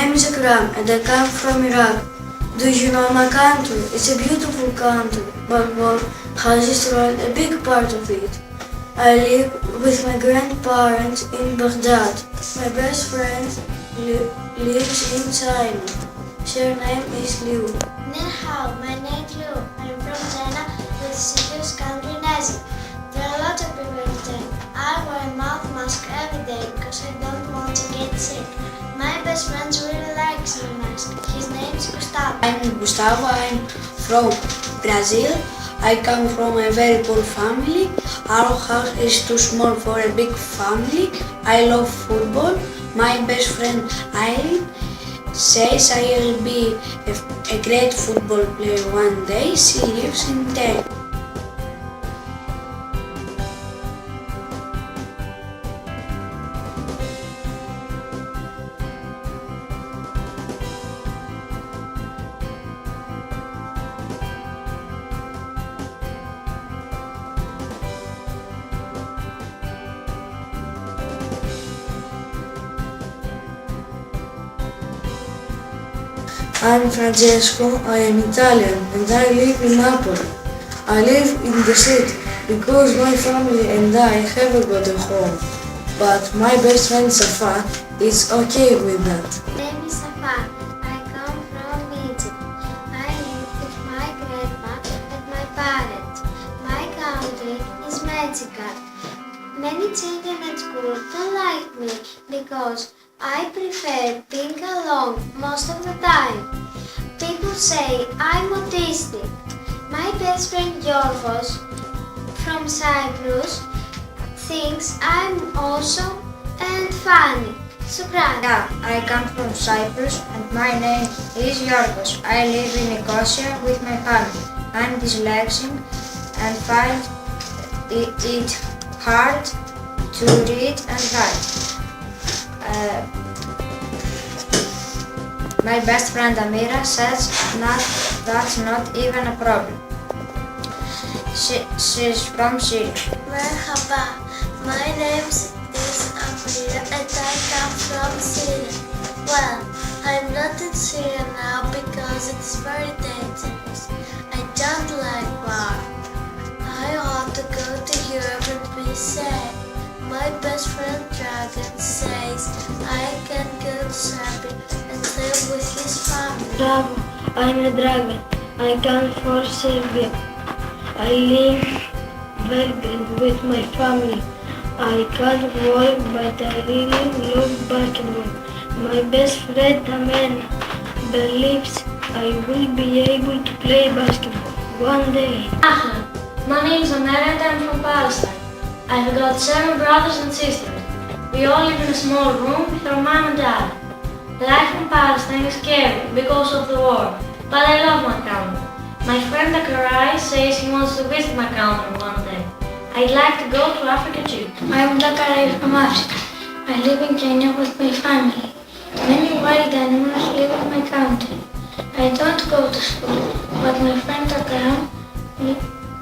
name is Akram and I come from Iraq. Do you know my country? It's a beautiful country, but war has destroyed a big part of it. I live with my grandparents in Baghdad. My best friend lives in China. Her name is Liu. Ni hao, my name is Liu. I'm from China, which is a huge country in Asia. There are a lot of people in China. I wear a mouth mask every day because I don't want to get sick. My best friend really likes my mask. His name is Gustavo. I'm Gustavo. I'm from Brazil. I come from a very poor family. Our house is too small for a big family. I love football. My best friend Aileen says I will be a great football player one day. She lives in Turkey. I'm Francesco, I am Italian and I live in Napoli. I live in the city because my family and I haven't got a home. But my best friend Safa is okay with that. My name is Safa. I come from Egypt. I live with my grandma and my parents. My country is Mexico. Many children at school don't like me because I prefer being alone most of the time. People say I'm autistic. My best friend Yorgos from Cyprus thinks I'm awesome and funny. Shukran. Yeah, I come from Cyprus and my name is Yorgos. I live in Nicosia with my family. I'm dyslexic and find it hard to read and write. My best friend Amira says that's not even a problem. She's from Syria. Merhaba, my name is Amira and I come from Syria. Well, I'm not in Syria now because it's very dangerous. I don't like war. I want to go to Europe and be safe. My best friend Dragan says I can go to Serbia and live with his family. Bravo, I'm a dragon. I come from Serbia. I live Belgrade with my family. I can't walk but I really love basketball. My best friend Amena believes I will be able to play basketball one day. Hi, my name is Amena and I'm from Palestine. I've got 7 brothers and sisters. We all live in a small room with our mom and dad. Life in Palestine is scary because of the war, but I love my country. My friend Akarai says he wants to visit my country one day. I'd like to go to Africa too. I'm Dakarai from Africa. I live in Kenya with my family. Many wild animals live in my country. I don't go to school, but my friend Akram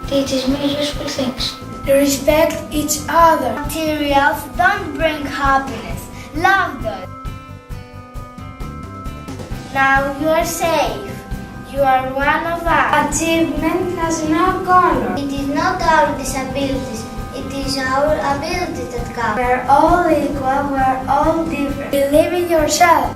teaches me useful things. Respect each other. Materials don't bring happiness. Love does. Now you are safe. You are one of us. Achievement has no color. It is not our disabilities. It is our abilities that count. We are all equal. We are all different. Believe in yourself.